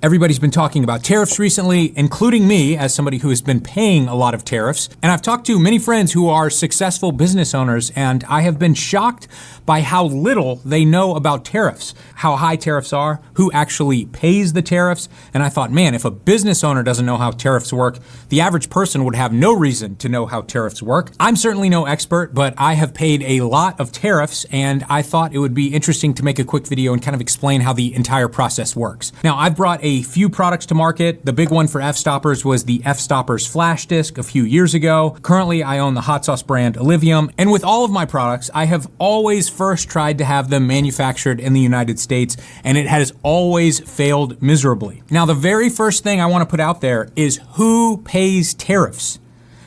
Everybody's been talking about tariffs recently, including me as somebody who has been paying a lot of tariffs. And I've talked to many friends who are successful business owners, and I have been shocked by how little they know about tariffs, how high tariffs are, who actually pays the tariffs. And I thought, man, if a business owner doesn't know how tariffs work, the average person would have no reason to know how tariffs work. I'm certainly no expert, but I have paid a lot of tariffs, and I thought it would be interesting to make a quick video and kind of explain how the entire process works. Now, I've brought a few products to market. The big one for F-Stoppers was the F-Stoppers flash disc a few years ago. Currently, I own the hot sauce brand Olivium. And with all of my products, I have always first tried to have them manufactured in the United States, and it has always failed miserably. Now, the very first thing I want to put out there is who pays tariffs?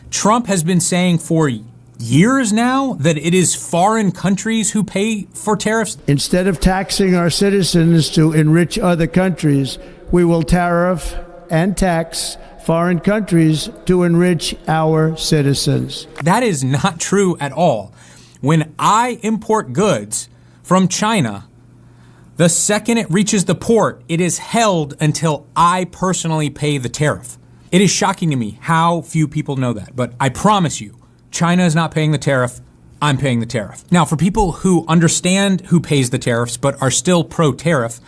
Trump has been saying for years now that it is foreign countries who pay for tariffs. Instead of taxing our citizens to enrich other countries, we will tariff and tax foreign countries to enrich our citizens. That is not true at all. When I import goods from China, the second it reaches the port, it is held until I personally pay the tariff. It is shocking to me how few people know that, but I promise you, China is not paying the tariff. I'm paying the tariff. Now, for people who understand who pays the tariffs but are still pro-tariff,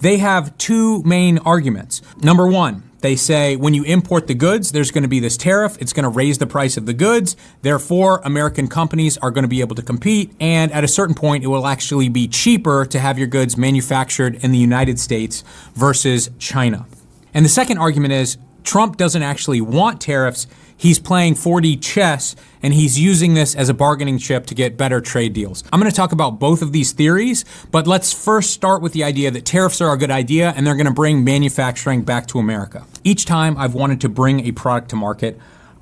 they have two main arguments. Number one, they say when you import the goods, there's going to be this tariff. It's going to raise the price of the goods. Therefore, American companies are going to be able to compete. And at a certain point, it will actually be cheaper to have your goods manufactured in the United States versus China. And the second argument is Trump doesn't actually want tariffs. He's playing 4D chess, and he's using this as a bargaining chip to get better trade deals. I'm going to talk about both of these theories, but let's first start with the idea that tariffs are a good idea and they're going to bring manufacturing back to America. Each time I've wanted to bring a product to market,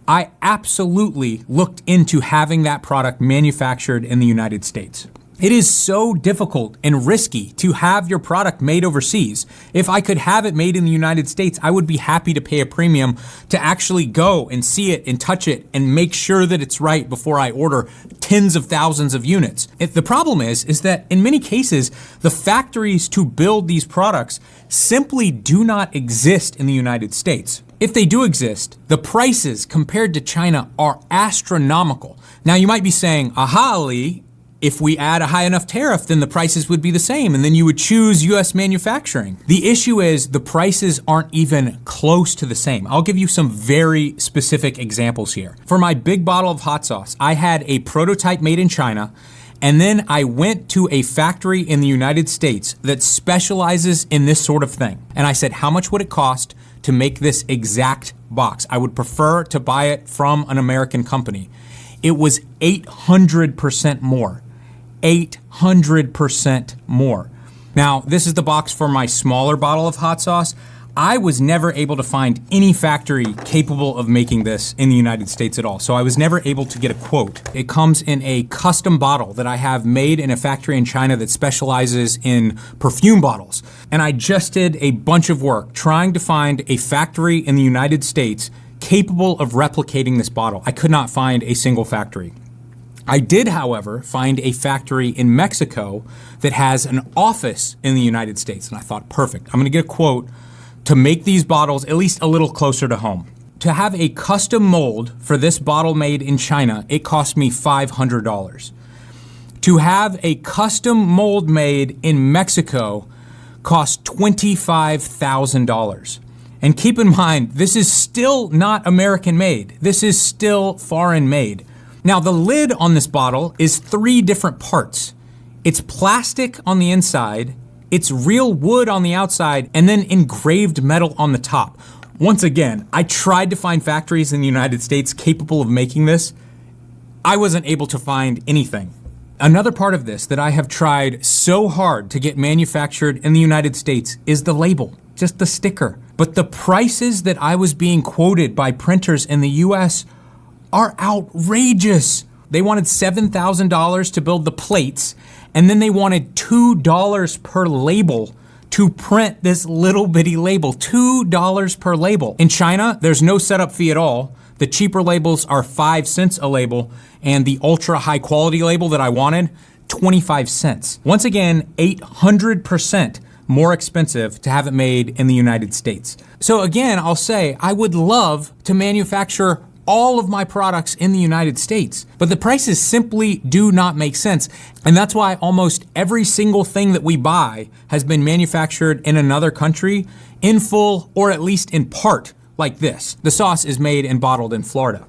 I absolutely looked into having that product manufactured in the United States. It is so difficult and risky to have your product made overseas. If I could have it made in the United States, I would be happy to pay a premium to actually go and see it and touch it and make sure that it's right before I order tens of thousands of units. The problem is that in many cases, the factories to build these products simply do not exist in the United States. If they do exist, the prices compared to China are astronomical. Now you might be saying, aha, Ali, if we add a high enough tariff, then the prices would be the same, and then you would choose US manufacturing. The issue is the prices aren't even close to the same. I'll give you some very specific examples here. For my big bottle of hot sauce, I had a prototype made in China, and then I went to a factory in the United States that specializes in this sort of thing. And I said, how much would it cost to make this exact box? I would prefer to buy it from an American company. It was 800% more. 800% more. Now, this is the box for my smaller bottle of hot sauce. I was never able to find any factory capable of making this in the United States at all, so I was never able to get a quote. It comes in a custom bottle that I have made in a factory in China that specializes in perfume bottles. And I just did a bunch of work trying to find a factory in the United States capable of replicating this bottle. I could not find a single factory. I did, however, find a factory in Mexico that has an office in the United States. And I thought, perfect, I'm going to get a quote to make these bottles at least a little closer to home. To have a custom mold for this bottle made in China, it cost me $500. To have a custom mold made in Mexico cost $25,000. And keep in mind, this is still not American made. This is still foreign made. Now, the lid on this bottle is 3 different parts. It's plastic on the inside, it's real wood on the outside, and then engraved metal on the top. Once again, I tried to find factories in the United States capable of making this. I wasn't able to find anything. Another part of this that I have tried so hard to get manufactured in the United States is the label, just the sticker. But the prices that I was being quoted by printers in the US are outrageous. They wanted $7,000 to build the plates, and then they wanted $2 per label to print this little bitty label. $2 per label. In China, there's no setup fee at all. The cheaper labels are 5 cents a label, and the ultra high quality label that I wanted, 25 cents. Once again, 800% more expensive to have it made in the United States. So again, I'll say I would love to manufacture all of my products in the United States, but the prices simply do not make sense. And that's why almost every single thing that we buy has been manufactured in another country in full or at least in part, like this. The sauce is made and bottled in Florida.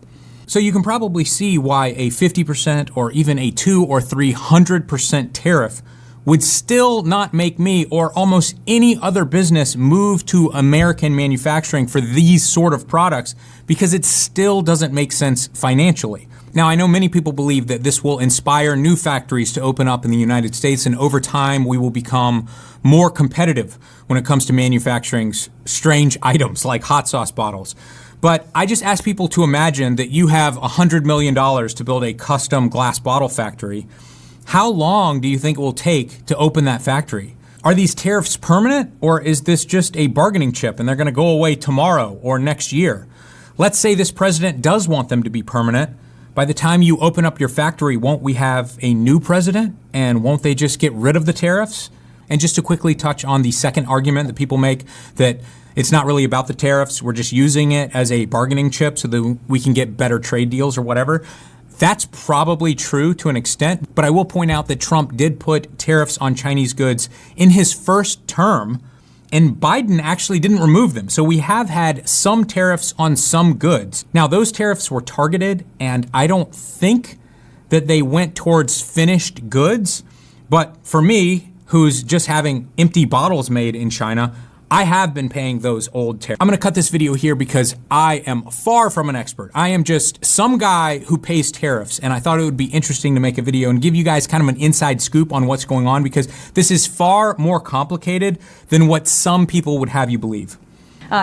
So you can probably see why a 50% or even a 200 or 300% tariff would still not make me or almost any other business move to American manufacturing for these sort of products, because it still doesn't make sense financially. Now, I know many people believe that this will inspire new factories to open up in the United States, and over time we will become more competitive when it comes to manufacturing strange items like hot sauce bottles. But I just ask people to imagine that you have $100 million to build a custom glass bottle factory. How long do you think it will take to open that factory? Are these tariffs permanent, or is this just a bargaining chip and they're going to go away tomorrow or next year? Let's say this president does want them to be permanent. By the time you open up your factory, won't we have a new president, and won't they just get rid of the tariffs? And just to quickly touch on the second argument that people make, that it's not really about the tariffs, we're just using it as a bargaining chip so that we can get better trade deals or whatever. That's probably true to an extent, but I will point out that Trump did put tariffs on Chinese goods in his first term, and Biden actually didn't remove them. So we have had some tariffs on some goods. Now, those tariffs were targeted, and I don't think that they went towards finished goods. But for me, who's just having empty bottles made in China, I have been paying those old tariffs. I'm gonna cut this video here because I am far from an expert. I am just some guy who pays tariffs, and I thought it would be interesting to make a video and give you guys kind of an inside scoop on what's going on, because this is far more complicated than what some people would have you believe.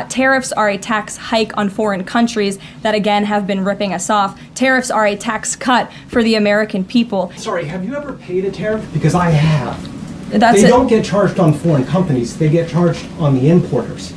Tariffs are a tax hike on foreign countries that, again, have been ripping us off. Tariffs are a tax cut for the American people. Sorry, have you ever paid a tariff? Because I have. They don't get charged on foreign companies, they get charged on the importers.